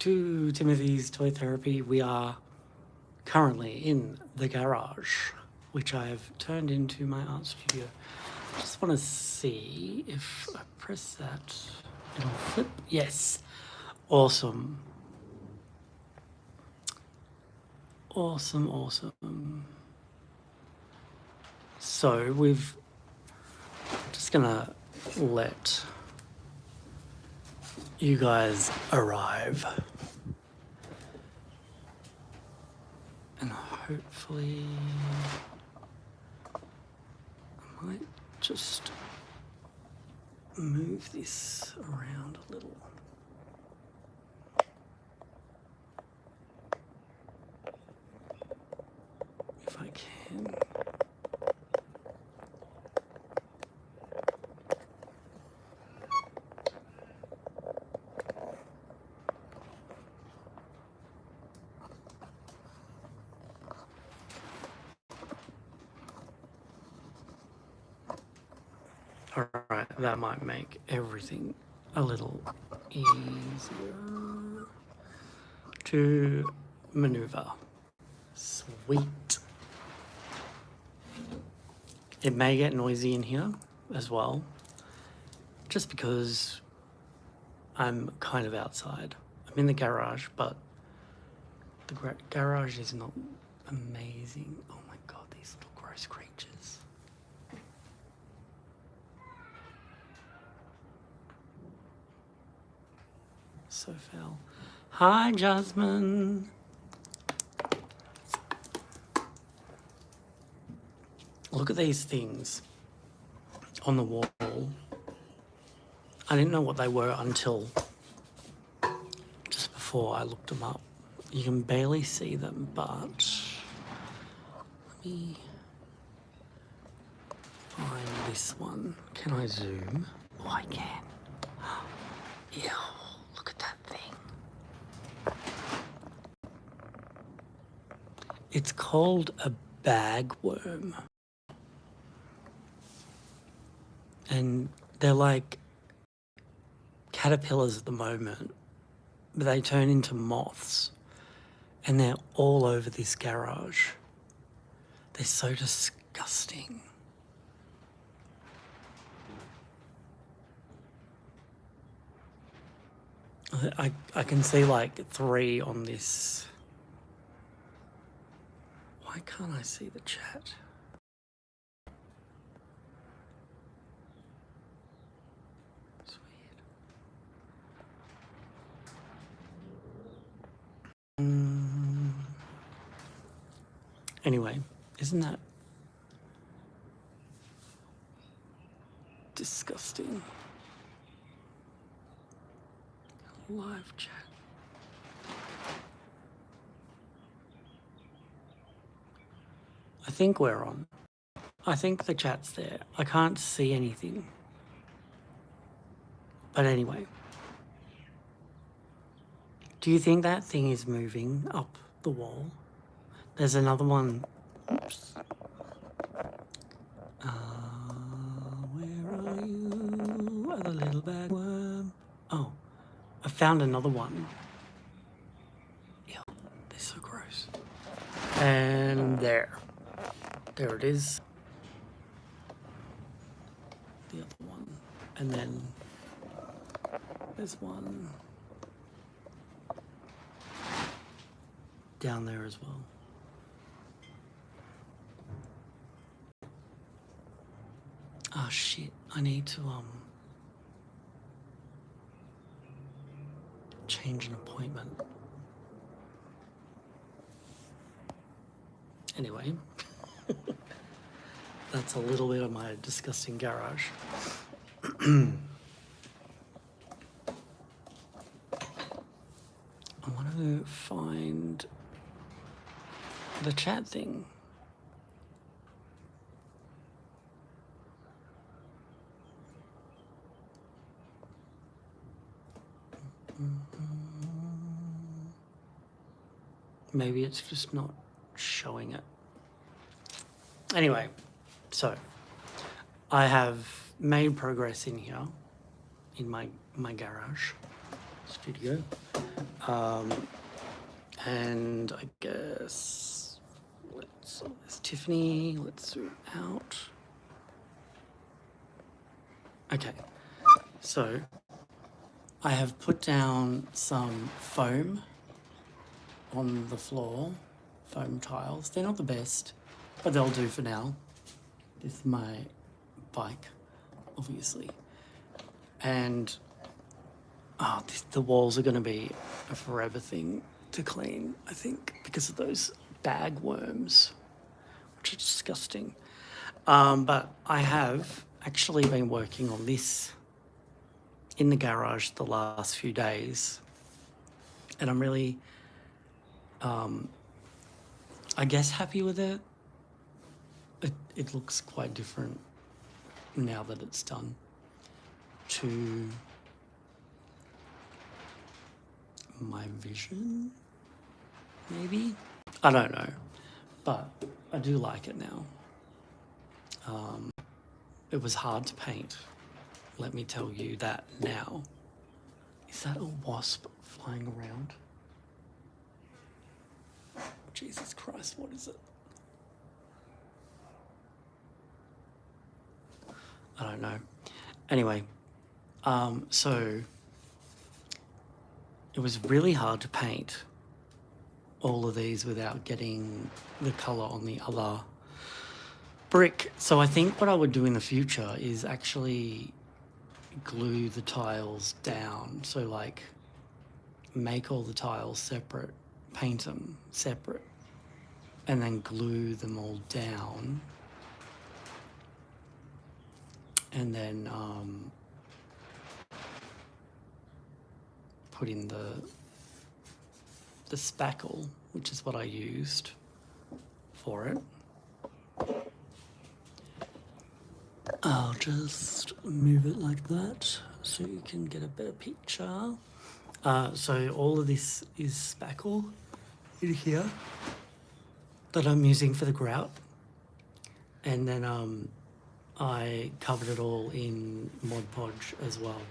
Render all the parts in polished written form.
to Timothy's Toy Therapy. We are currently in the garage, which I have turned into my art studio. Just want to see if I press that, it'll flip. Yes. Awesome. Awesome, awesome. So we've just gonna let you guys arrive. And hopefully I might just move this around a little. If I can. All right, that might make everything a little easier to maneuver. Sweet. It may get noisy in here as well, just because I'm kind of outside. I'm in the garage, but the garage is not amazing. Oh my God, these little gross creatures. So foul. Hi, Jasmine. Look at these things on the wall. I didn't know what they were until just before I looked them up. You can barely see them, but let me find this one. Can I zoom? Oh, I can. Ew, look at that thing. It's called a bagworm. And they're like caterpillars at the moment, but they turn into moths. And they're all over this garage. They're so disgusting. I can see like 3 on this. Why can't I see the chat? It's weird. Anyway, isn't that disgusting? Live chat. I think we're on. I think the chat's there. I can't see anything. But anyway. Do you think that thing is moving up the wall? There's another one. Oops. Where are you? Other little bagworm. Oh, I found another one. Ew, they're so gross. And there. There it is. The other one. And then there's one down there as well. Oh shit, I need to change an appointment. Anyway, that's a little bit of my disgusting garage. I want to find the chat thing. Maybe it's just not showing it. Anyway, so I have made progress in here, in my garage studio. And I guess there's Tiffany. Let's zoom out. Okay, so I have put down some foam on the floor, foam tiles. They're not the best, but they'll do for now. This is my bike, obviously. And the walls are going to be a forever thing to clean, I think, because of those bag worms, which are disgusting. But I have actually been working on this in the garage the last few days, and I'm really, I guess, happy with it. It looks quite different now that it's done to my vision, maybe? I don't know, but I do like it now. It was hard to paint, let me tell you that now. Is that a wasp flying around? Jesus Christ, what is it? I don't know. Anyway, so it was really hard to paint all of these without getting the colour on the other brick. So I think what I would do in the future is actually glue the tiles down. So like make all the tiles separate, paint them separate, and then glue them all down. And then put in the spackle, which is what I used for it. I'll just move it like that so you can get a better picture. So all of this is spackle in here that I'm using for the grout. And then I covered it all in Mod Podge as well.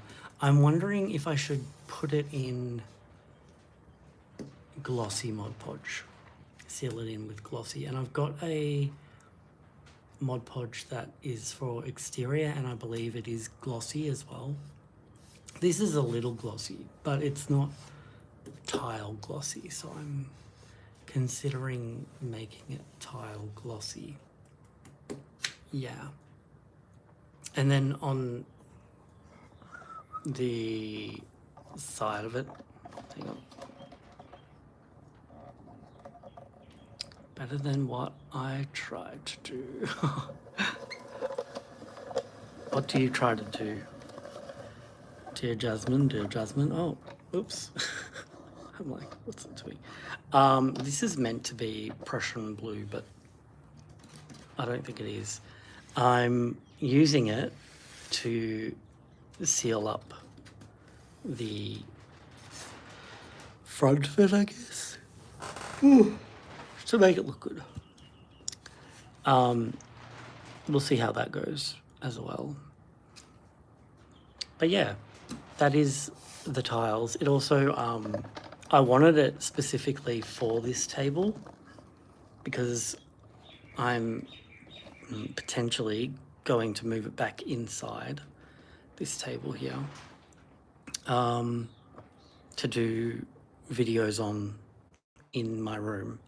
I'm wondering if I should put it in glossy Mod Podge, seal it in with glossy. And I've got a Mod Podge that is for exterior, and I believe it is glossy as well. This is a little glossy, but it's not tile glossy, so I'm considering making it tile glossy. Yeah. And then on the side of it, hang on. Better than what I tried to do. What do you try to do? Dear Jasmine, oh, oops. I'm like, what's it doing? This is meant to be Prussian blue, but I don't think it is. I'm using it to seal up the front of it, I guess. To make it look good. We'll see how that goes as well. But yeah, that is the tiles. It also, I wanted it specifically for this table because I'm potentially going to move it back inside this table here to do videos on in my room.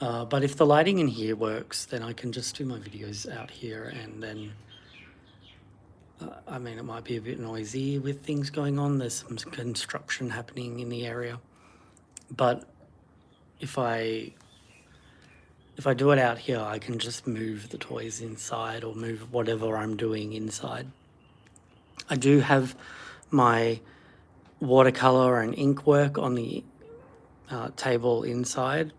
But if the lighting in here works, then I can just do my videos out here, and then I mean, it might be a bit noisy with things going on. There's some construction happening in the area, but if I do it out here, I can just move the toys inside or move whatever I'm doing inside. I do have my watercolor and ink work on the table inside.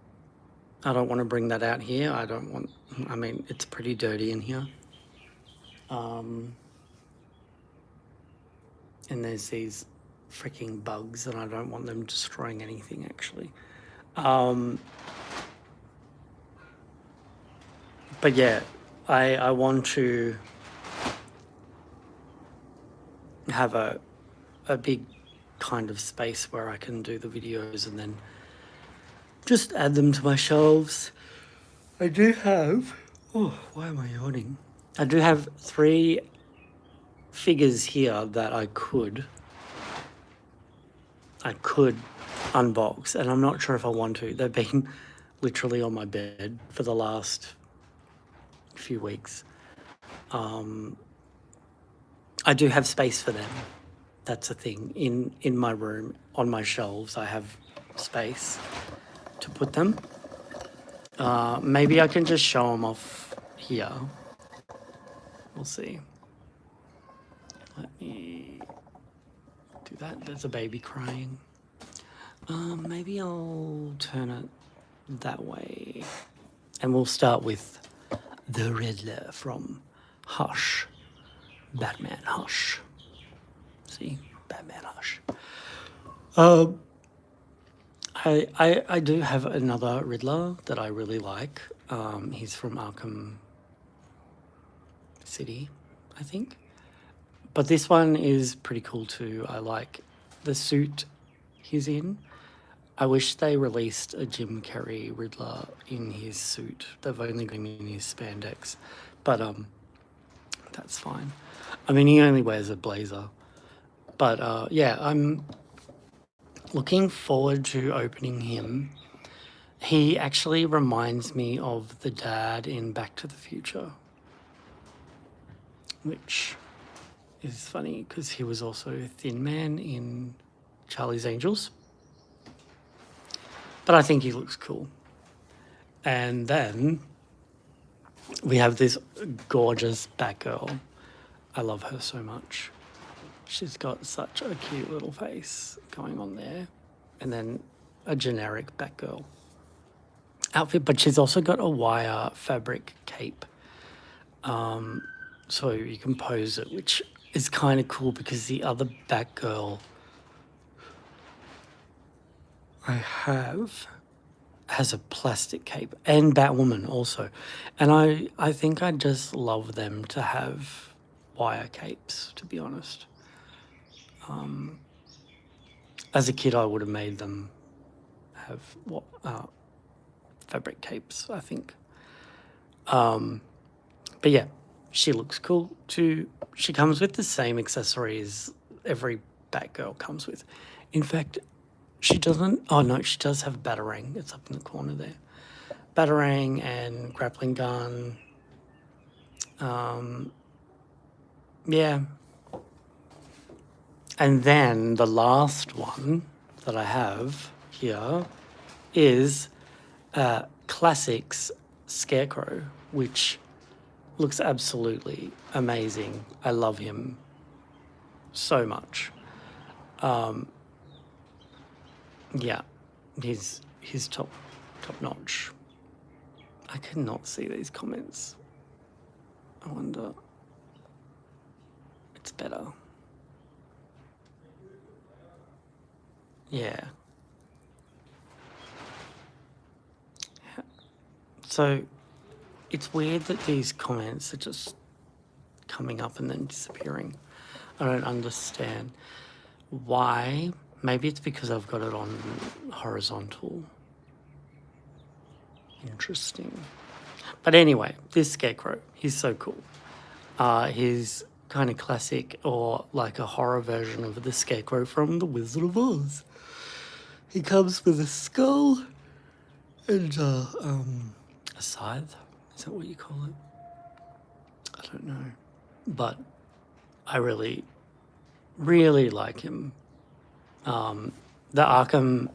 I don't want to bring that out here. I mean, it's pretty dirty in here. And there's these freaking bugs, and I don't want them destroying anything, actually. But yeah, I want to have a big kind of space where I can do the videos and then just add them to my shelves. I do have, oh, why am I yawning? I do have 3 figures here that I could unbox, and I'm not sure if I want to. They've been literally on my bed for the last few weeks. I do have space for them. That's a thing. In my room, on my shelves, I have space to put them. Maybe I can just show them off here. We'll see. Let me do that. There's a baby crying. Maybe I'll turn it that way. And we'll start with the Riddler from Hush. Batman Hush. See? Batman Hush. I do have another Riddler that I really like. He's from Arkham City, I think. But this one is pretty cool too. I like the suit he's in. I wish they released a Jim Carrey Riddler in his suit. They've only got him in his spandex. But that's fine. I mean, he only wears a blazer. But yeah, I'm looking forward to opening him. He actually reminds me of the dad in Back to the Future, which is funny because he was also Thin Man in Charlie's Angels. But I think he looks cool. And then we have this gorgeous Batgirl. I love her so much. She's got such a cute little face going on there. And then a generic Batgirl outfit, but she's also got a wire fabric cape. So you can pose it, which is kind of cool because the other Batgirl I have has a plastic cape, and Batwoman also. And I think I just love them to have wire capes, to be honest. As a kid, I would have made them have fabric capes, I think. But yeah, she looks cool too. She comes with the same accessories every Batgirl comes with. In fact, she doesn't. Oh no, she does have a batarang. It's up in the corner there. Batarang and grappling gun. Yeah. And then the last one that I have here is Classics Scarecrow, which looks absolutely amazing. I love him so much. Yeah, he's top notch. I cannot see these comments. I wonder. It's better. Yeah. So it's weird that these comments are just coming up and then disappearing. I don't understand why. Maybe it's because I've got it on horizontal. Interesting. But anyway, this Scarecrow, he's so cool. He's kind of classic, or like a horror version of the Scarecrow from The Wizard of Oz. He comes with a skull and a scythe. Is that what you call it? I don't know. But I really, really like him. The Arkham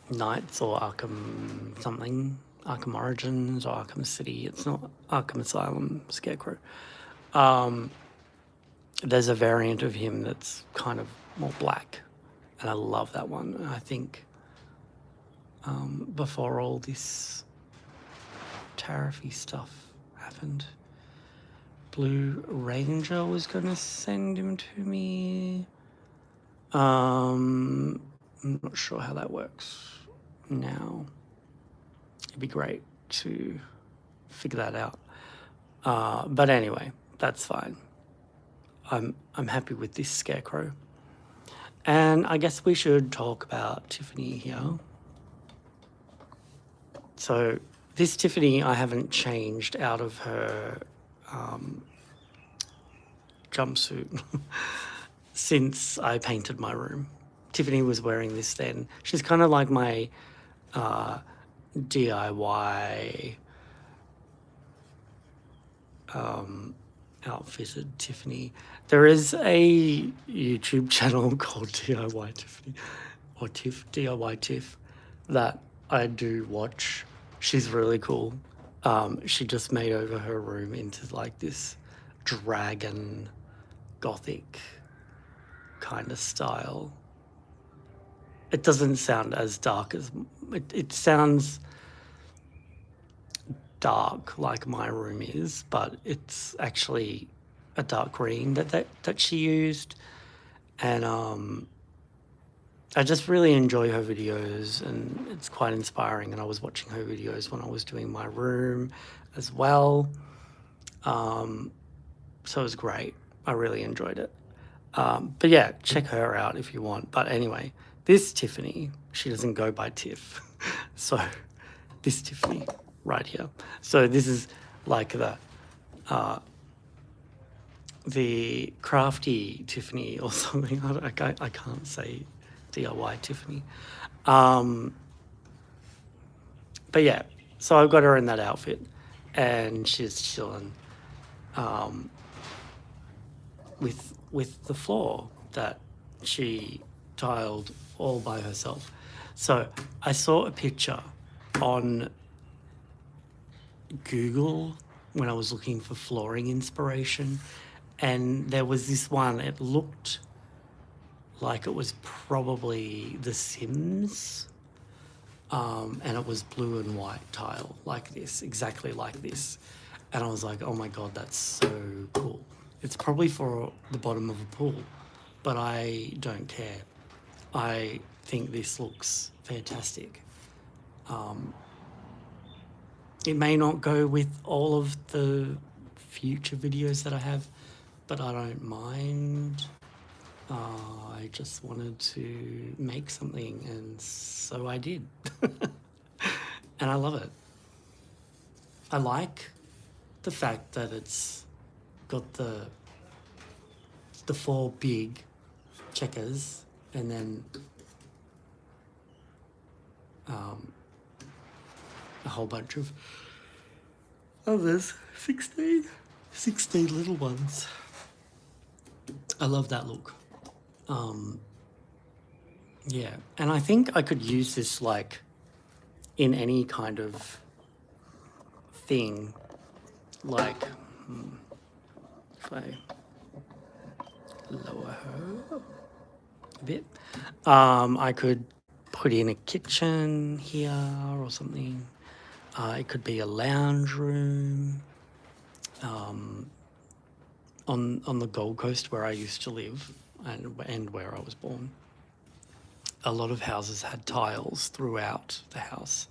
Knights or Arkham something, Arkham Origins or Arkham City. It's not Arkham Asylum Scarecrow. There's a variant of him that's kind of more black, and I love that one. I think before all this tariffy stuff happened, Blue Ranger was going to send him to me. I'm not sure how that works now. It'd be great to figure that out. But anyway, that's fine. I'm happy with this Scarecrow. And I guess we should talk about Tiffany here. So this Tiffany, I haven't changed out of her jumpsuit since I painted my room. Tiffany was wearing this then. She's kind of like my DIY outfitted Tiffany. There is a YouTube channel called DIY Tiffany or Tiff, DIY Tiff, that I do watch. She's really cool. She just made over her room into like this dragon gothic kind of style. It doesn't sound as dark as it sounds dark like my room is, but it's actually a dark green that she used. And I just really enjoy her videos, and it's quite inspiring. And I was watching her videos when I was doing my room as well. So it was great. I really enjoyed it. But yeah, check her out if you want. But anyway, this Tiffany, she doesn't go by Tiff. So this Tiffany right here. So this is like the crafty Tiffany or something. I can't say DIY Tiffany. But yeah, so I've got her in that outfit and she's chilling with the floor that she tiled all by herself. So I saw a picture on Google when I was looking for flooring inspiration, and there was this one. It looked like it was probably The Sims, and it was blue and white tile like this, exactly like this. And I was like, oh my God, that's so cool. It's probably for the bottom of a pool, but I don't care. I think this looks fantastic. It may not go with all of the future videos that I have, but I don't mind. I just wanted to make something, and so I did. And I love it. I like the fact that it's got the 4 big checkers and then a whole bunch of others, 16 little ones. I love that look. Yeah, and I think I could use this like in any kind of thing, like if I lower her a bit, I could put in a kitchen here or something. It could be a lounge room. On the Gold Coast where I used to live and where I was born, a lot of houses had tiles throughout the house,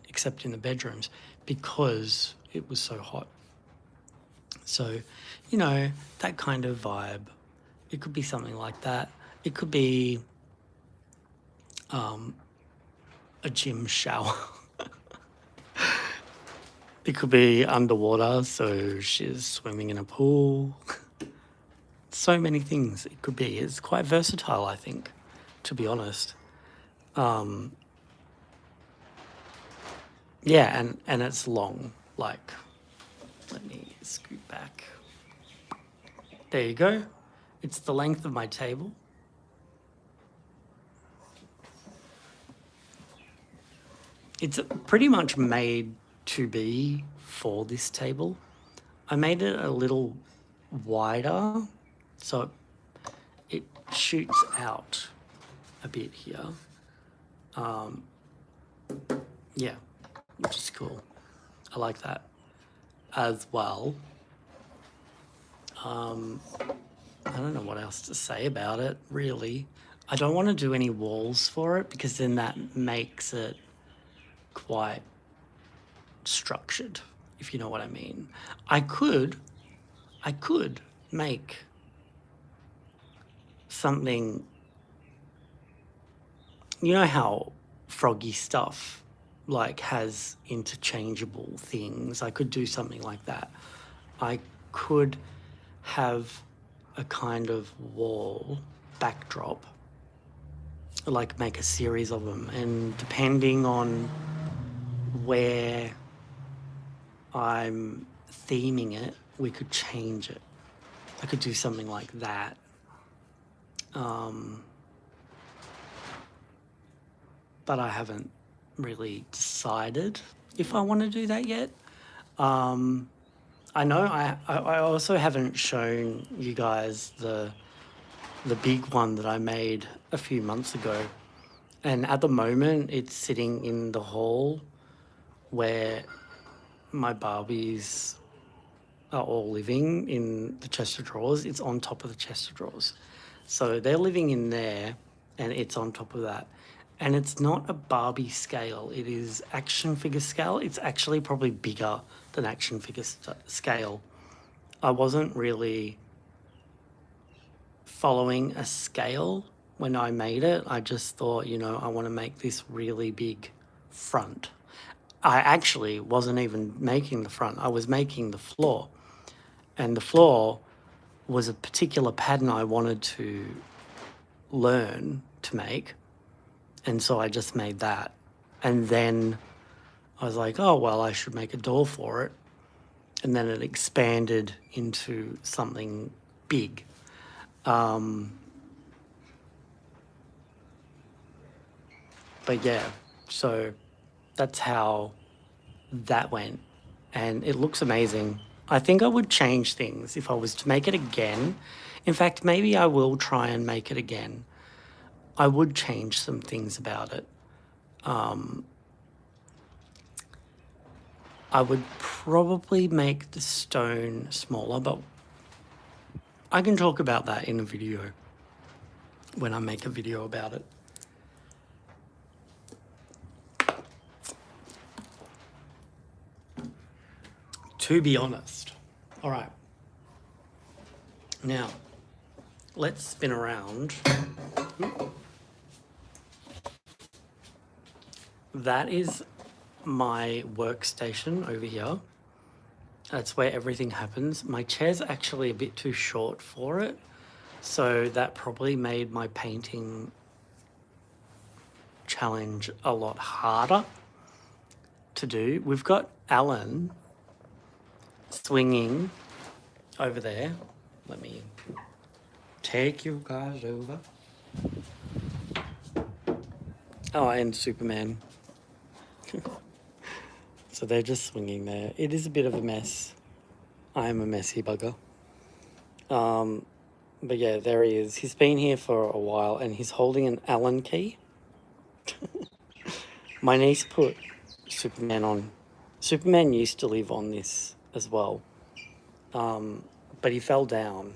except in the bedrooms, because it was so hot. So, you know, that kind of vibe. It could be something like that. It could be a gym shower. It could be underwater, so she's swimming in a pool. So many things it could be. It's quite versatile, I think, to be honest. Yeah, and it's long. Like, let me scoot back. There you go. It's the length of my table. It's pretty much made to be for this table. I made it a little wider, so it shoots out a bit here. Yeah, which is cool. I like that as well. I don't know what else to say about it, really. I don't want to do any walls for it because then that makes it quite structured, if you know what I mean. I could make something you know how Froggy stuff like has interchangeable things. I could do something like that. I could have a kind of wall backdrop, like make a series of them, and depending on where I'm theming it, we could change it. I could do something like that. But I haven't really decided if I want to do that yet. I know I also haven't shown you guys the big one that I made a few months ago. And at the moment, it's sitting in the hall where my Barbies are all living in the chest of drawers. It's on top of the chest of drawers. So they're living in there and it's on top of that. And it's not a Barbie scale, it is action figure scale. It's actually probably bigger than action figure scale. I wasn't really following a scale when I made it. I just thought, you know, I want to make this really big front. I actually wasn't even making the front, I was making the floor. And the floor was a particular pattern I wanted to learn to make. And so I just made that. And then I was like, oh, well, I should make a door for it. And then it expanded into something big. But yeah, so that's how that went. And it looks amazing. I think I would change things if I was to make it again. In fact, maybe I will try and make it again. I would change some things about it. I would probably make the stone smaller, but I can talk about that in a video when I make a video about it. To be honest. All right. Now, let's spin around. That is my workstation over here. That's where everything happens. My chair's actually a bit too short for it, so that probably made my painting challenge a lot harder to do. We've got Alan swinging over there. Let me take you guys over. Oh, and Superman. So they're just swinging there. It is a bit of a mess. I am a messy bugger. But yeah, there he is. He's been here for a while and he's holding an Allen key. My niece put Superman on. Superman used to live on this as well. But he fell down.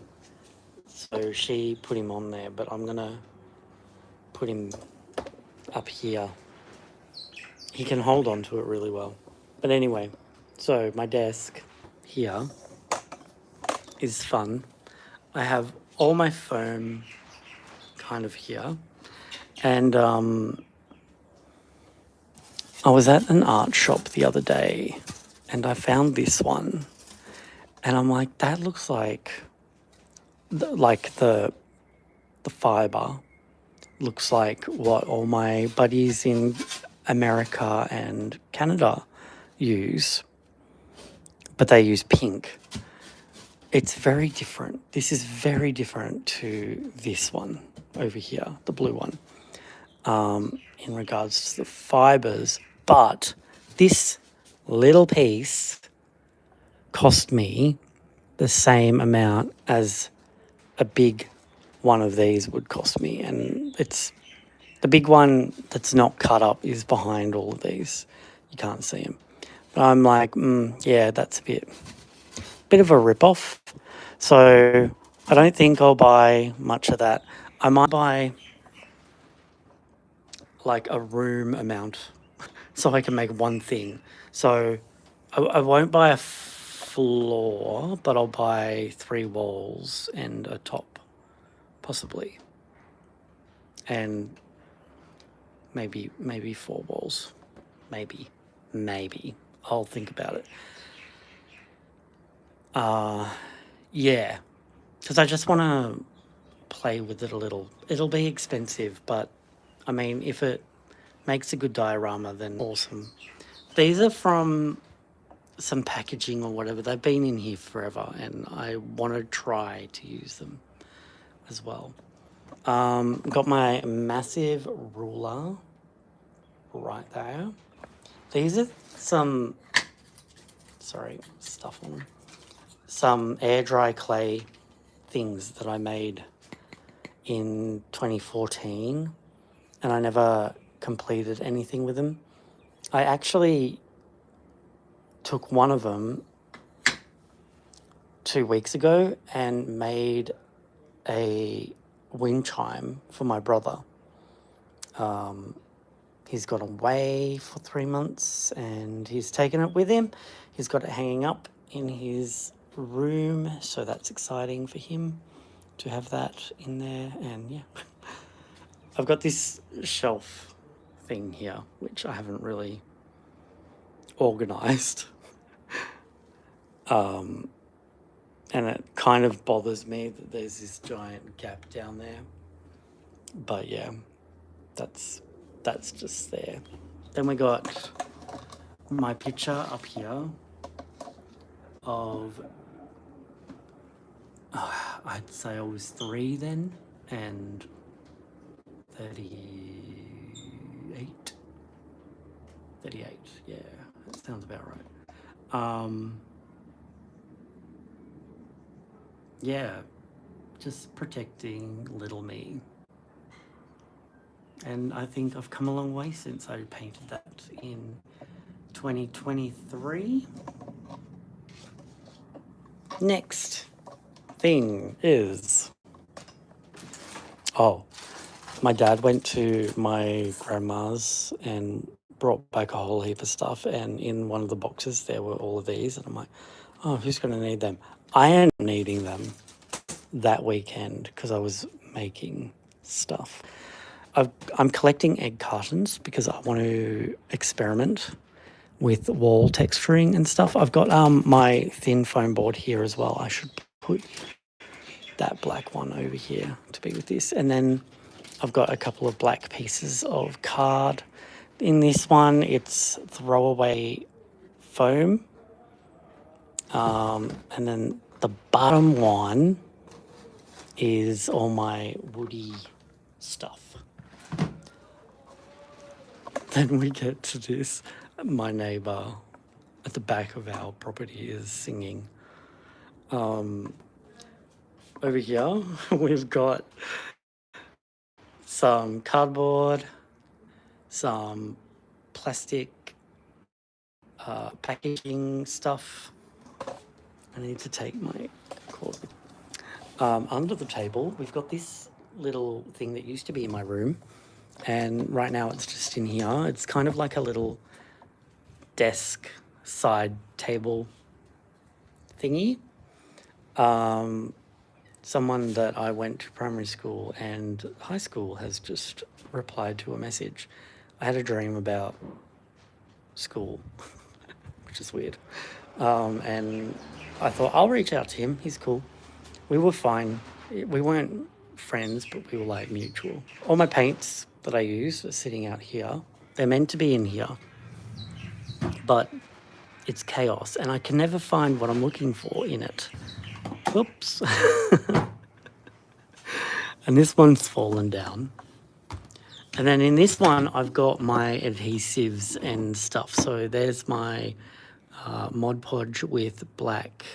So she put him on there, but I'm gonna put him up here. He can hold on to it really well. But anyway, so my desk here is fun. I have all my foam kind of here. And I was at an art shop the other day and I found this one. And I'm like, that looks like the fiber looks like what all my buddies in America and Canada use, but they use pink. It's very different. This is very different to this one over here, the blue one, in regards to the fibers. But this little piece cost me the same amount as a big one of these would cost me. And it's the big one that's not cut up is behind all of these. You can't see them. But I'm like, yeah, that's a bit of a rip-off. So I don't think I'll buy much of that. I might buy like a room amount so I can make one thing. So I won't buy a floor, but I'll buy 3 walls and a top, possibly. And maybe 4 walls. Maybe. I'll think about it. Yeah, because I just want to play with it a little. It'll be expensive, but I mean, if it makes a good diorama, then awesome. These are from some packaging or whatever. They've been in here forever, and I want to try to use them as well. Got my massive ruler right there. These are some, sorry, stuff on them. Some air dry clay things that I made in 2014, and I never completed anything with them. I actually took one of them 2 weeks ago and made a wind chime for my brother. He's gone away for 3 months and he's taken it with him. He's got it hanging up in his room, so that's exciting for him to have that in there. And yeah, I've got this shelf thing here which I haven't really organized. And it kind of bothers me that there's this giant gap down there. But yeah, that's just there. Then we got my picture up here of, I'd say I was 3 then, and 38. 38, yeah, that sounds about right. Yeah, just protecting little me. And I think I've come a long way since I painted that in 2023. Next thing is, my dad went to my grandma's and brought back a whole heap of stuff, and in one of the boxes there were all of these, and I'm like, oh, who's going to need them? I ended up needing them that weekend because I was making stuff. I'm collecting egg cartons because I want to experiment with wall texturing and stuff. I've got my thin foam board here as well. I should put that black one over here to be with this. And then I've got a couple of black pieces of card. In this one, it's throwaway foam. And then the bottom one is all my woody stuff. Then we get to this. My neighbour at the back of our property is singing. Over here, we've got some cardboard, some plastic packaging stuff. I need to take my cord. Under the table, we've got this little thing that used to be in my room, and right now it's just in here. It's kind of like a little desk side table thingy. Someone that I went to primary school and high school has just replied to a message. I had a dream about school, which is weird. And I thought, I'll reach out to him. He's cool. We were fine. We weren't friends, but we were like mutual. All my paints that I use are sitting out here. They're meant to be in here, but it's chaos and I can never find what I'm looking for in it. Oops. And this one's fallen down. And then in this one, I've got my adhesives and stuff. So there's my Mod Podge with black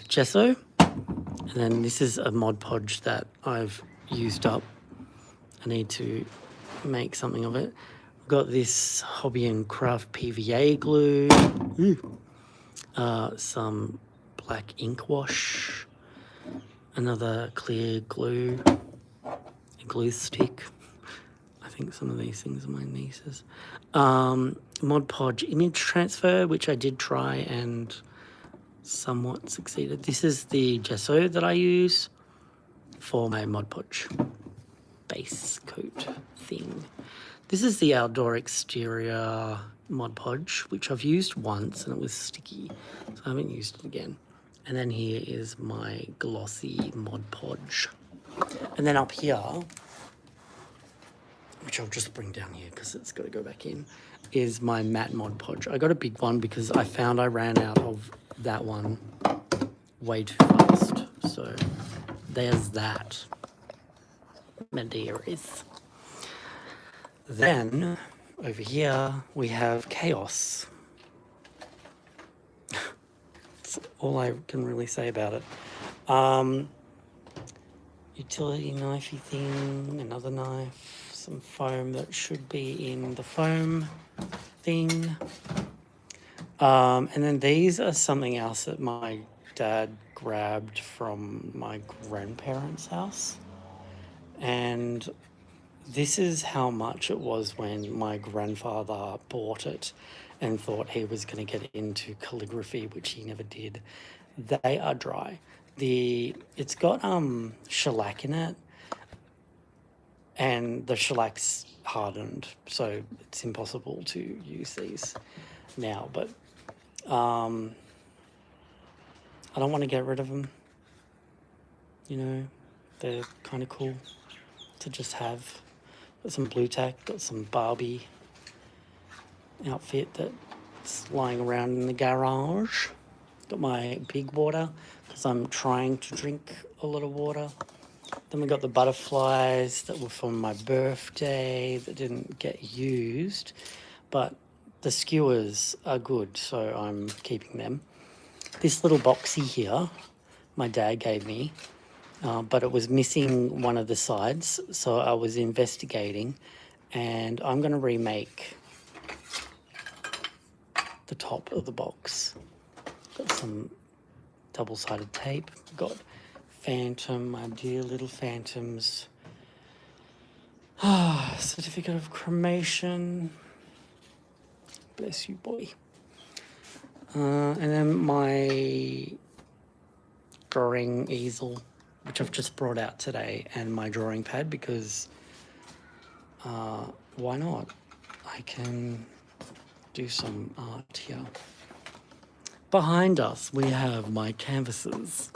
gesso. And then this is a Mod Podge that I've used up. I need to make something of it. I've got this Hobby and Craft PVA glue. Some black ink wash. Another clear glue. A glue stick. I think some of these things are my niece's. Mod Podge image transfer, which I did try and somewhat succeeded. This is the gesso that I use for my Mod Podge. base coat thing. This is the outdoor exterior Mod Podge, which I've used once and it was sticky, so I haven't used it again. And then here is my glossy Mod Podge. And then up here, which I'll just bring down here because it's got to go back in, is my matte Mod Podge. I got a big one because I found I ran out of that one way too fast. So there's that. My dearies. Then over here we have Chaos. That's all I can really say about it. Utility knifey thing, another knife, some foam that should be in the foam thing. And then these are something else that my dad grabbed from my grandparents' house. And this is how much it was when my grandfather bought it and thought he was going to get into calligraphy, which he never did. They are dry. It's got shellac in it, and the shellac's hardened, so it's impossible to use these now. But I don't want to get rid of them. You know, they're kind of cool to just have. Got some blue tack, got some Barbie outfit that's lying around in the garage. Got my big water because I'm trying to drink a lot of water. Then we got the butterflies that were from my birthday that didn't get used, but the skewers are good, so I'm keeping them. This little boxy here, my dad gave me, but it was missing one of the sides, so I was investigating, and I'm going to remake the top of the box. Got some double-sided tape. Got Phantom, my dear little Phantoms. Certificate of cremation. Bless you, boy. And then my drawing easel, which I've just brought out today, and my drawing pad because why not? I can do some art here. Behind us, we have my canvases.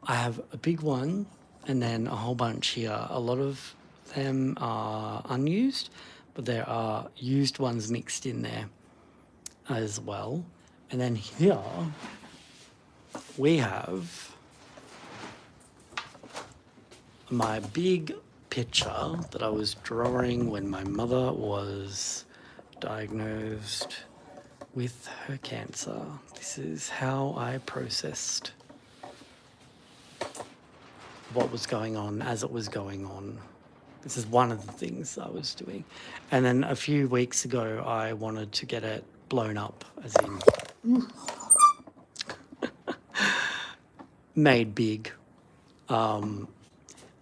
I have a big one and then a whole bunch here. A lot of them are unused, but there are used ones mixed in there as well. And then here we have my big picture that I was drawing when my mother was diagnosed with her cancer. This is how I processed what was going on as it was going on. This is one of the things I was doing. And then a few weeks ago, I wanted to get it blown up, as in made big,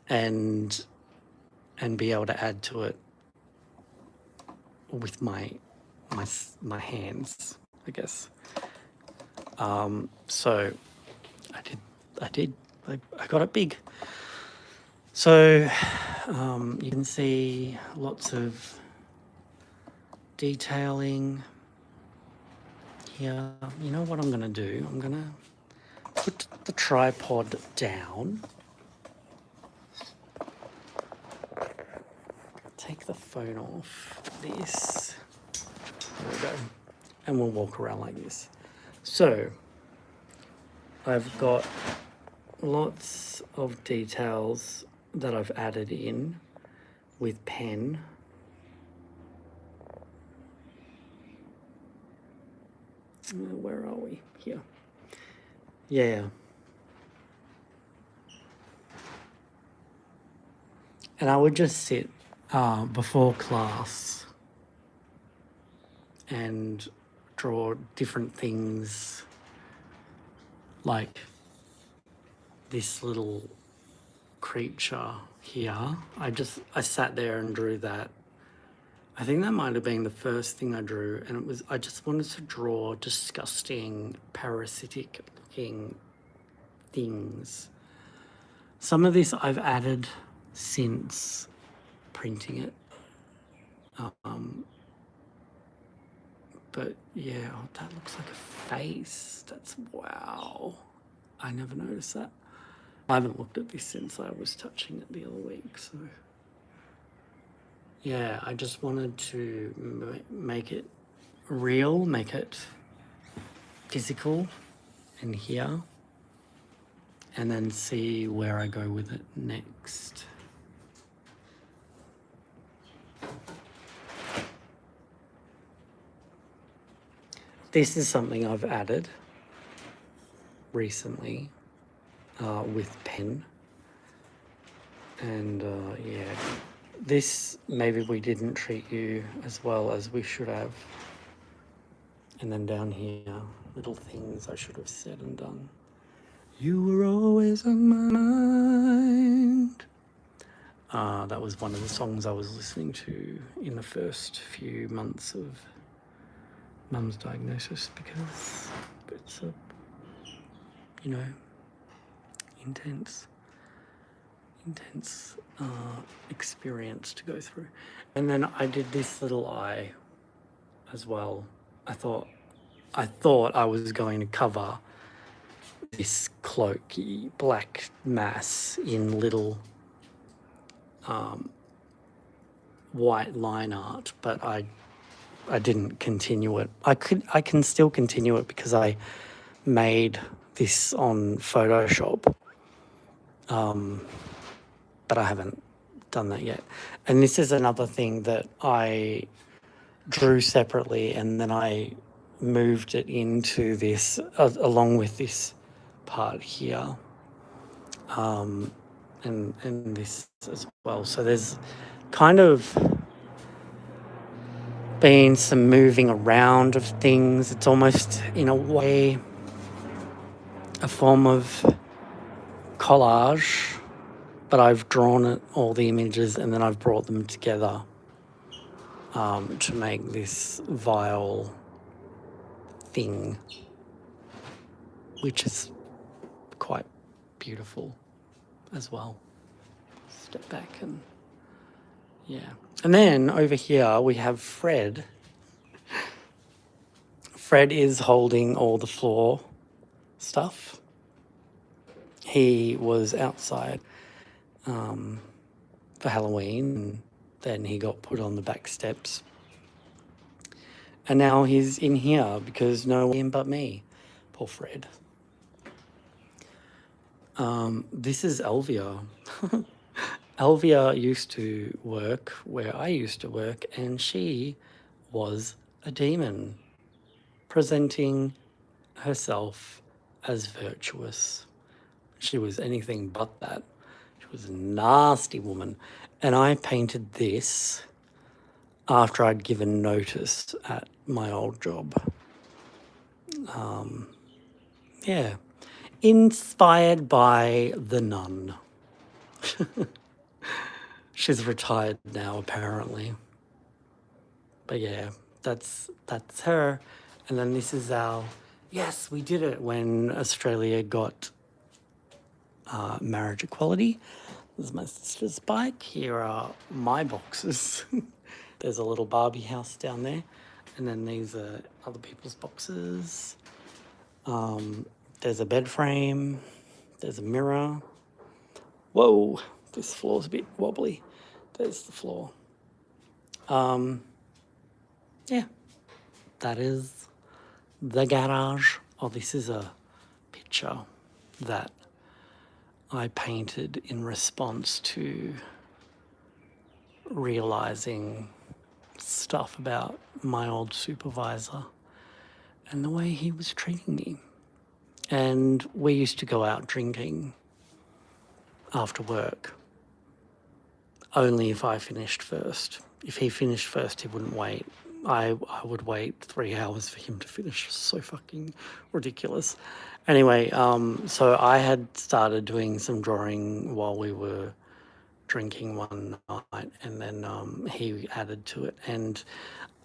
and be able to add to it with my hands, I guess. So I got it big. So you can see lots of detailing here. You know what I'm going to do? I'm going to put the tripod down. Take the phone off this. There we go. And we'll walk around like this. So I've got lots of details that I've added in with pen. Where are we? Here. Yeah. And I would just sit before class and draw different things, like this little creature here. I sat there and drew that. I think that might have been the first thing I drew, and I just wanted to draw disgusting, parasitic looking things. Some of this I've added since, printing it. But yeah, oh, that looks like a face. That's wow. I never noticed that. I haven't looked at this since I was touching it the other week, so yeah, I just wanted to make it real, make it physical in here, and then see where I go with it next. This is something I've added recently with pen. And yeah, this maybe we didn't treat you as well as we should have. And then down here, little things I should have said and done. You were always on my mind. That was one of the songs I was listening to in the first few months of Mum's diagnosis, because it's a, you know, intense experience to go through. And then I did this little eye as well. I thought I was going to cover this cloaky black mass in little white line art, but I didn't continue it. I can still continue it because I made this on Photoshop, but I haven't done that yet. And this is another thing that I drew separately, and then I moved it into this along with this part here, and this as well. So there's kind of been some moving around of things. It's almost in a way a form of collage, but I've drawn it, all the images, and then I've brought them together to make this vile thing, which is quite beautiful as well. Step back and yeah. And then over here we have Fred. Fred is holding all the floor stuff. He was outside for Halloween, and then he got put on the back steps. And now he's in here because no one but me. Poor Fred. This is Elvia. Elvia used to work where I used to work, and she was a demon, presenting herself as virtuous. She was anything but that. She was a nasty woman. And I painted this after I'd given notice at my old job. Yeah. Inspired by the nun. She's retired now, apparently. But yeah, that's her. And then this is our, yes, we did it when Australia got marriage equality. This is my sister's bike. Here are my boxes. There's a little Barbie house down there. And then these are other people's boxes. There's a bed frame. There's a mirror. Whoa, this floor's a bit wobbly. There's the floor. Yeah, that is the garage. Oh, this is a picture that I painted in response to realizing stuff about my old supervisor and the way he was treating me. And we used to go out drinking after work, only if I finished first. If he finished first, he wouldn't wait. I would wait 3 hours for him to finish. So fucking ridiculous. Anyway, so I had started doing some drawing while we were drinking one night, and then he added to it. And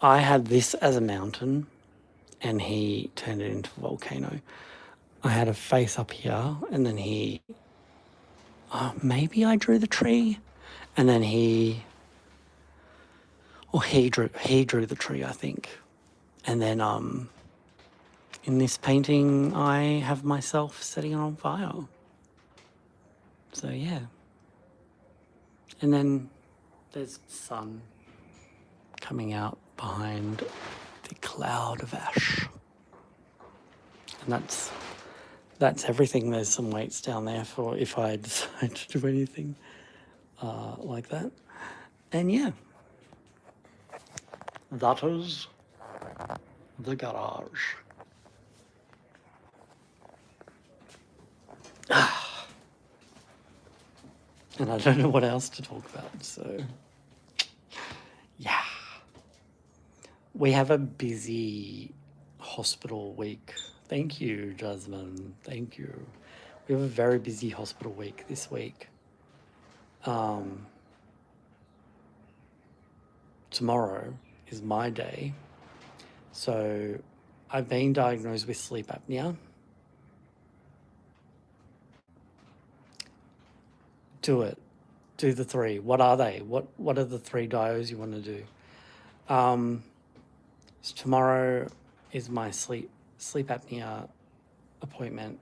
I had this as a mountain, and he turned it into a volcano. I had a face up here, and then he, maybe I drew the tree, and then he Well, he drew the tree, I think. And then in this painting, I have myself setting it on fire. So yeah. And then there's the sun coming out behind the cloud of ash. And that's everything. There's some weights down there for if I decide to do anything like that. And yeah, that is the garage. And I don't know what else to talk about, so yeah. We have a busy hospital week. Thank you, Jasmine. Thank you. We have a very busy hospital week this week. Tomorrow is my day. So I've been diagnosed with sleep apnea. Do it. Do the three. What are they? What are the three dios you want to do? So tomorrow is my sleep apnea appointment,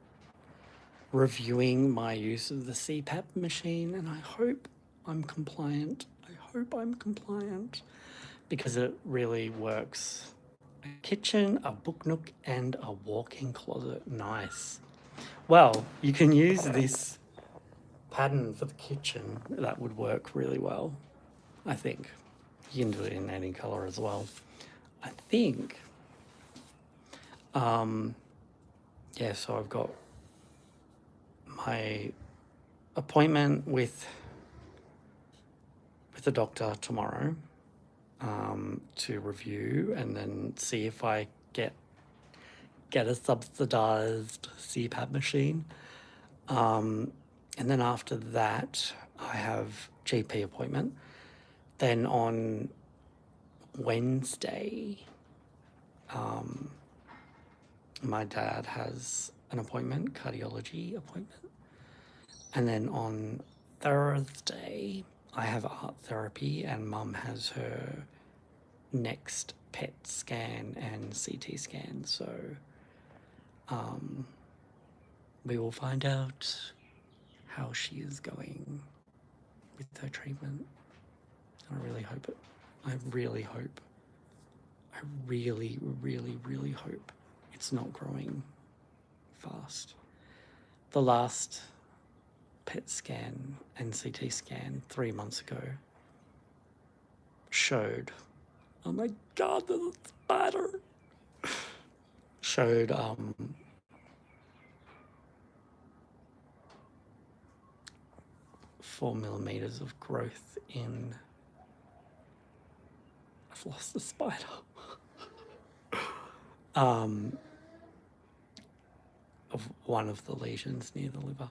reviewing my use of the CPAP machine, and I hope I'm compliant. I hope I'm compliant because it really works. A kitchen, a book nook, and a walk-in closet. Nice. Well, you can use this pattern for the kitchen. That would work really well, I think. You can do it in any color as well. I think, yeah, so I've got my appointment with the doctor tomorrow to review and then see if I get a subsidized CPAP machine. And then after that, I have GP appointment. Then on Wednesday, my dad has an appointment, cardiology appointment. And then on Thursday, I have art therapy and Mum has her next PET scan and CT scan. So we will find out how she is going with her treatment. I really hope it. I really hope. I really, really, really hope it's not growing fast. The last PET scan and CT scan 3 months ago showed, oh my God, there's a spider. Showed 4 millimeters of growth in, I've lost the spider. Of one of the lesions near the liver.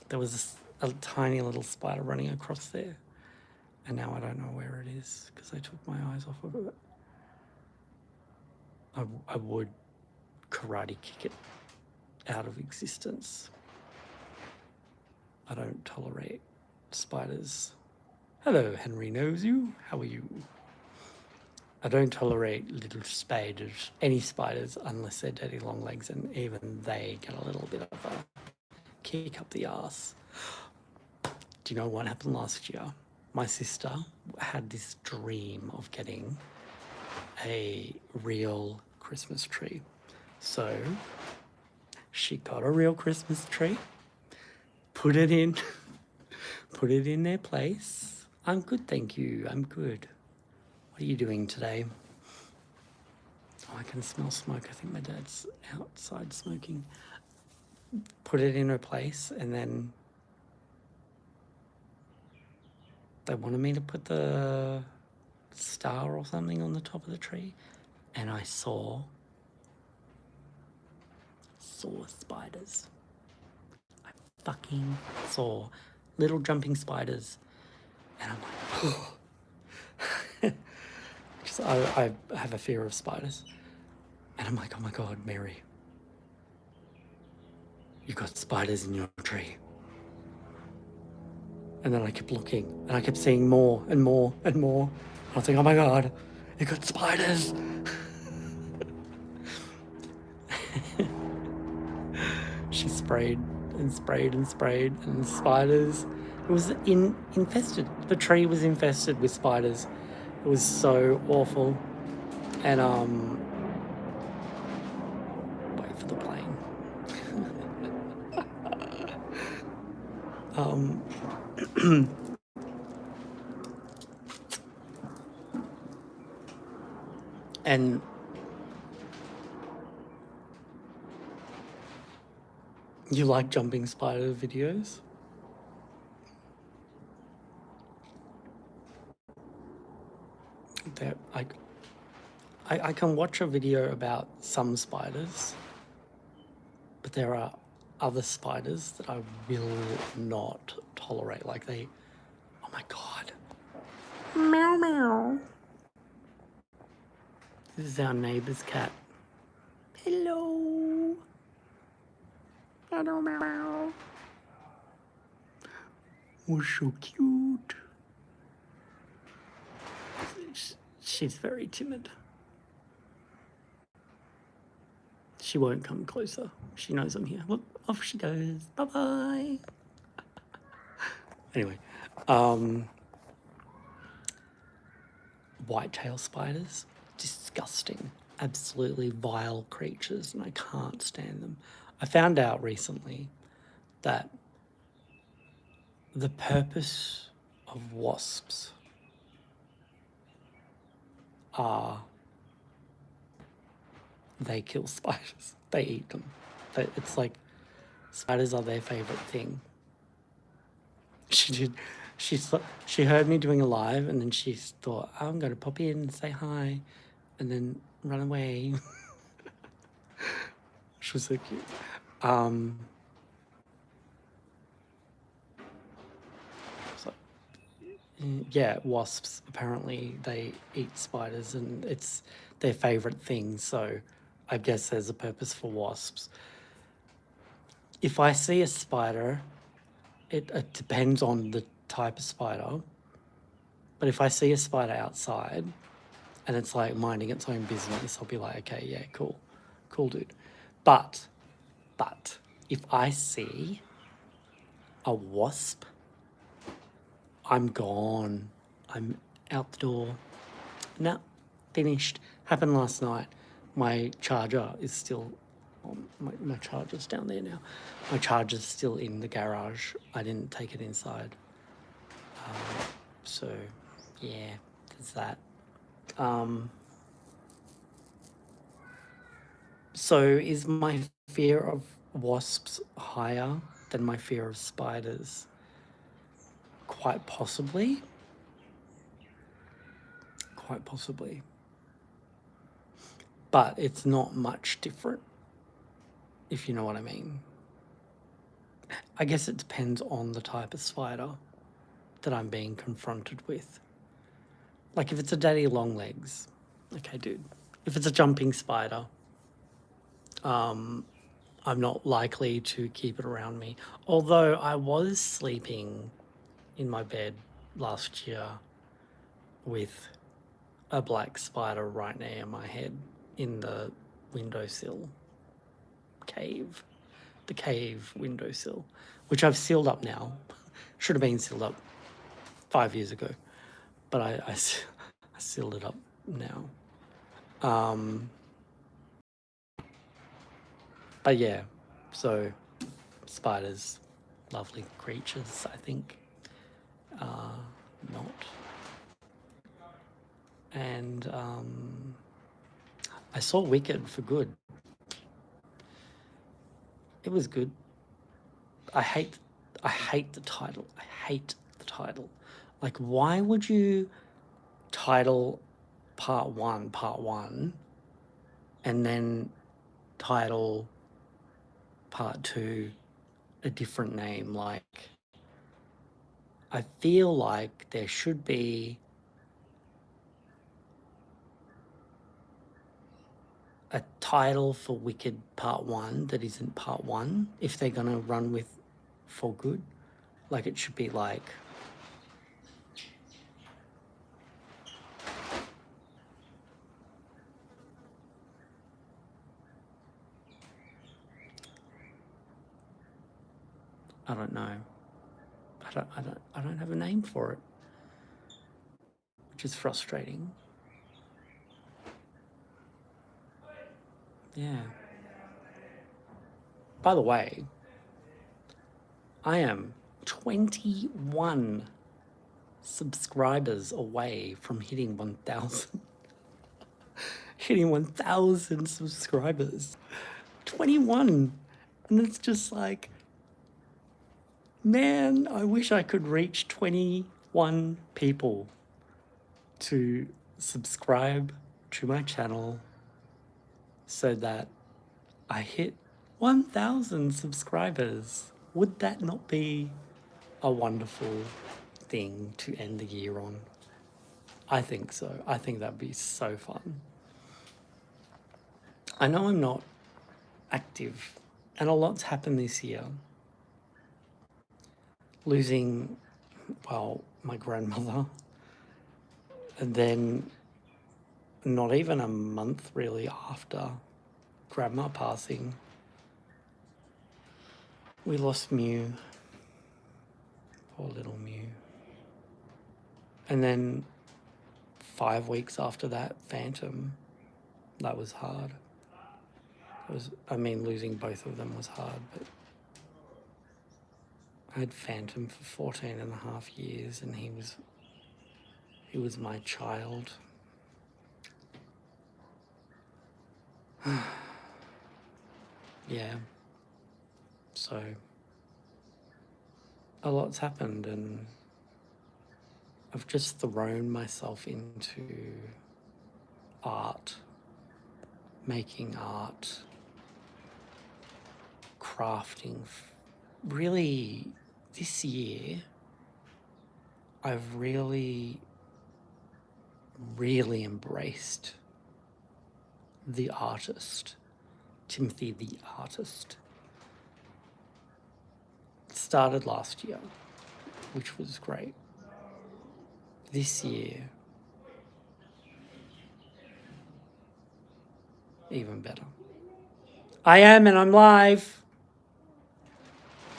There was a tiny little spider running across there, and now I don't know where it is because I took my eyes off of it. I would karate kick it out of existence. I don't tolerate spiders. Hello, Henry knows you. How are you? I don't tolerate little spiders, any spiders, unless they're daddy long legs, and even they get a little bit of a kick up the arse. Do you know what happened last year? My sister had this dream of getting a real Christmas tree. So she got a real Christmas tree, put it in their place. I'm good, thank you. I'm good. What are you doing today? Oh, I can smell smoke. I think my dad's outside smoking. Put it in her place, and then they wanted me to put the star or something on the top of the tree, and I saw spiders. I fucking saw little jumping spiders, and I'm like, because I have a fear of spiders, and I'm like, oh my God, Mary, you got spiders in your tree. And then I kept looking, and I kept seeing more and more and more. I was like, oh my God, it got spiders. She sprayed and sprayed and sprayed, and spiders. It was infested. The tree was infested with spiders. It was so awful. And wait for the plane. And you like jumping spider videos? There, I can watch a video about some spiders, but there are other spiders that I will not tolerate. Like they, oh my God. Meow meow. This is our neighbor's cat. Hello. Hello, meow. Oh, so cute. She's very timid. She won't come closer. She knows I'm here. Look, off she goes. Bye-bye. Anyway, whitetail spiders, disgusting, absolutely vile creatures, and I can't stand them. I found out recently that the purpose of wasps are they kill spiders. They eat them. It's like spiders are their favorite thing. She heard me doing a live, and then she thought, oh, I'm going to pop in and say hi and then run away. She was so cute. So, yeah, wasps, apparently they eat spiders and it's their favorite thing. So I guess there's a purpose for wasps. If I see a spider, it depends on the type of spider. But if I see a spider outside and it's like minding its own business, I'll be like, okay, yeah, cool, dude. But if I see a wasp, I'm gone. I'm out the door. No, finished. Happened last night. My charger is still on. My charger's down there now. My charger's still in the garage. I didn't take it inside. So, yeah, there's that. So is my fear of wasps higher than my fear of spiders? Quite possibly. Quite possibly. But it's not much different, if you know what I mean. I guess it depends on the type of spider that I'm being confronted with. Like if it's a daddy long legs, okay, dude. If it's a jumping spider, I'm not likely to keep it around me. Although I was sleeping in my bed last year with a black spider right near my head in the windowsill cave. The cave windowsill, which I've sealed up now. Should have been sealed up 5 years ago, but I sealed it up now. But yeah, so spiders, lovely creatures, I think. Not. And I saw Wicked for good. It was good. I hate the title. I hate the title. Like, why would you title part one, and then title part 2 a different name? Like, I feel like there should be a title for Wicked Part 1 that isn't Part 1 if they're going to run with For Good. Like, it should be like I don't know. I don't have a name for it, which is frustrating. Yeah. By the way, I am 21 subscribers away from hitting 1,000. Hitting 1,000 subscribers. 21. And it's just like, man, I wish I could reach 21 people to subscribe to my channel so that I hit 1,000 subscribers. Would that not be a wonderful thing to end the year on? I think so. I think that'd be so fun. I know I'm not active, and a lot's happened this year. Losing, well, my grandmother, and then not even a month really after grandma passing, we lost Mew. Poor little Mew. And then 5 weeks after that, Phantom. That was hard. Losing both of them was hard, but I had Phantom for 14 and a half years, and he was my child. Yeah. So a lot's happened, and I've just thrown myself into art, making art, crafting. Really, this year, I've really embraced the artist, Timothy the artist. It started last year, which was great. This year, even better. I am, and I'm live.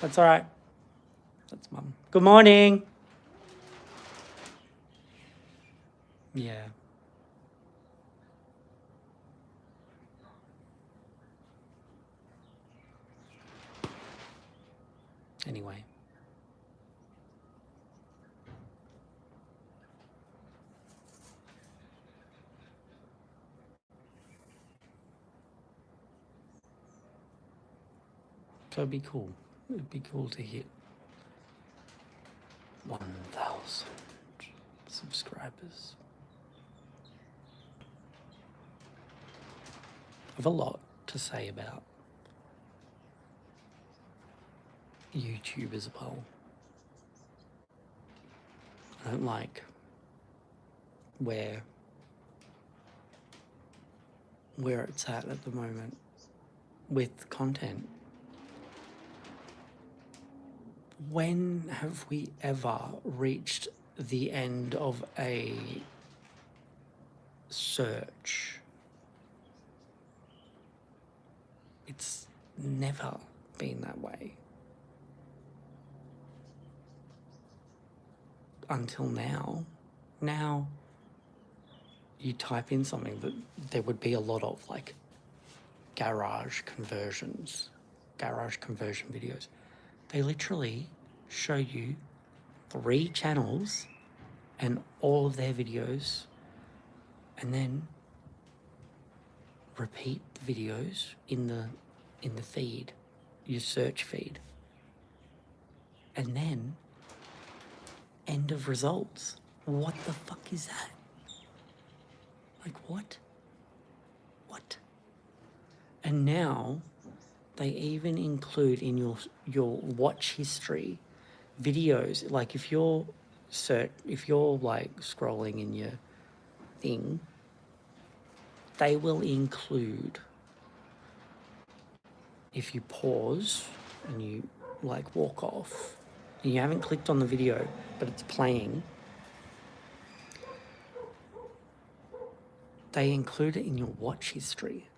That's all right. That's Mum. Good morning. Yeah. Anyway. So it'd be cool. It'd be cool to hit 1,000 subscribers. I have a lot to say about YouTube as well. I don't like where it's at the moment with content. When have we ever reached the end of a search? It's never been that way. Until now. Now, you type in something that there would be a lot of, like, garage conversion videos. They literally show you 3 channels and all of their videos, and then repeat the videos in the feed, your search feed, and then end of results. What the fuck is that? Like, what? And now they even include in your watch history videos. Like, if you're like scrolling in your thing, they will include, if you pause and you like walk off and you haven't clicked on the video but it's playing, they include it in your watch history.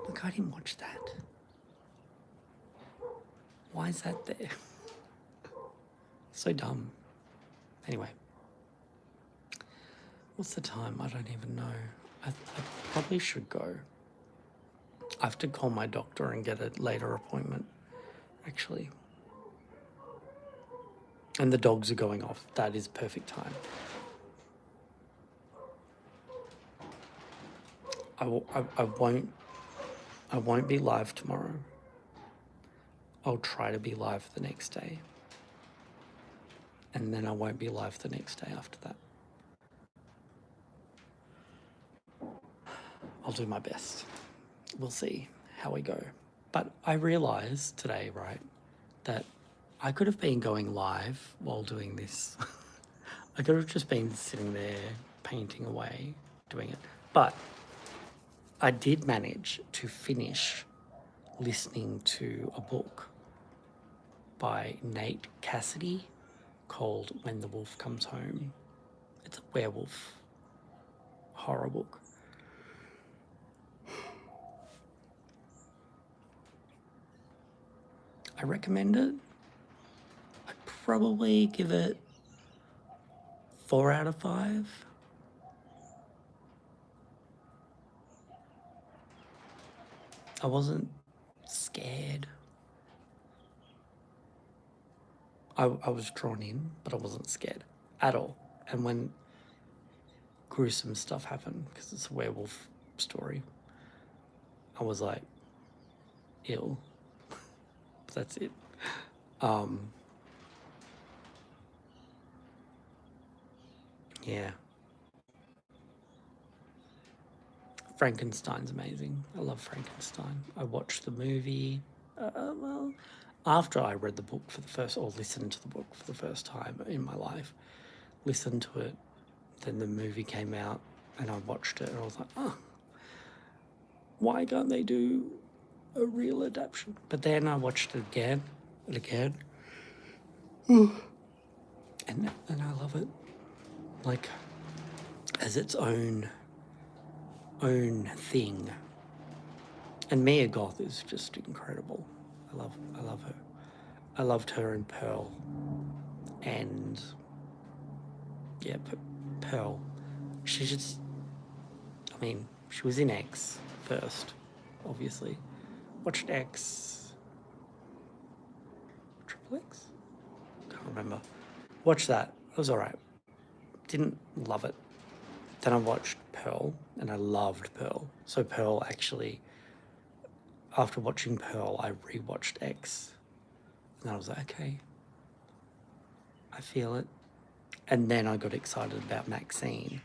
Look, I didn't watch that. Why is that there? So dumb. Anyway. What's the time? I don't even know. I probably should go. I have to call my doctor and get a later appointment, actually. And the dogs are going off. That is perfect time. I won't be live tomorrow. I'll try to be live the next day. And then I won't be live the next day after that. I'll do my best. We'll see how we go. But I realised today, right, that I could have been going live while doing this. I could have just been sitting there painting away, doing it. But I did manage to finish listening to a book by Nate Cassidy called When the Wolf Comes Home. It's a werewolf horror book. I recommend it. I'd probably give it 4 out of 5. I wasn't scared. I was drawn in, but I wasn't scared at all. And when gruesome stuff happened, because it's a werewolf story, I was like, ew. That's it. Yeah. Frankenstein's amazing. I love Frankenstein. I watched the movie, well, after I read the book for the first, or listened to the book for the first time in my life, listened to it, then the movie came out and I watched it and I was like, oh, why can't they do a real adaptation? But then I watched it again and again. And I love it. Like, as its own thing. And Mia Goth is just incredible. I love her. I loved her in Pearl. And yeah, Pearl. She just, I mean, she was in X first, obviously. Watched X. Triple X? Can't remember. Watched that. It was alright. Didn't love it. Then I watched Pearl, and I loved Pearl. So Pearl actually, after watching Pearl, I rewatched X. And I was like, okay, I feel it. And then I got excited about Maxine.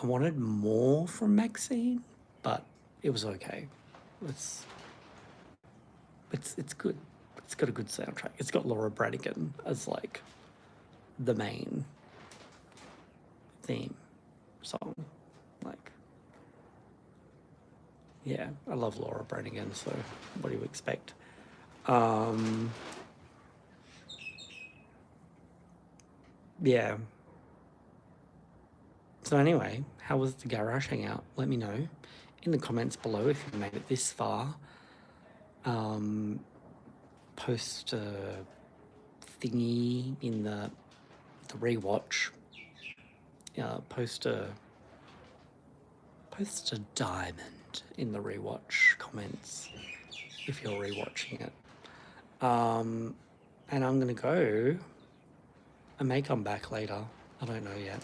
I wanted more from Maxine, but it was okay. It's good. It's got a good soundtrack. It's got Laura Branigan as like the main theme song. Like, yeah, I love Laura Branigan, so what do you expect? Yeah. So anyway, how was the garage hangout? Let me know in the comments below if you made it this far. Post a thingy in the rewatch. Post a diamond in the rewatch comments if you're rewatching it. And I'm gonna go. I may come back later. I don't know yet.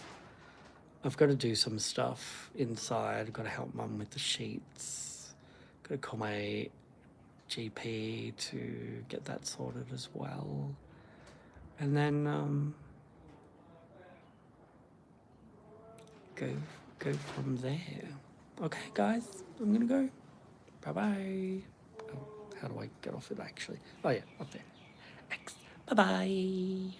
I've got to do some stuff inside. I've got to help Mum with the sheets. Got to call my GP to get that sorted as well. And then go from there. Okay, guys, I'm gonna go. Bye-bye. Oh, how do I get off it actually? Oh yeah, up there. X. Bye-bye.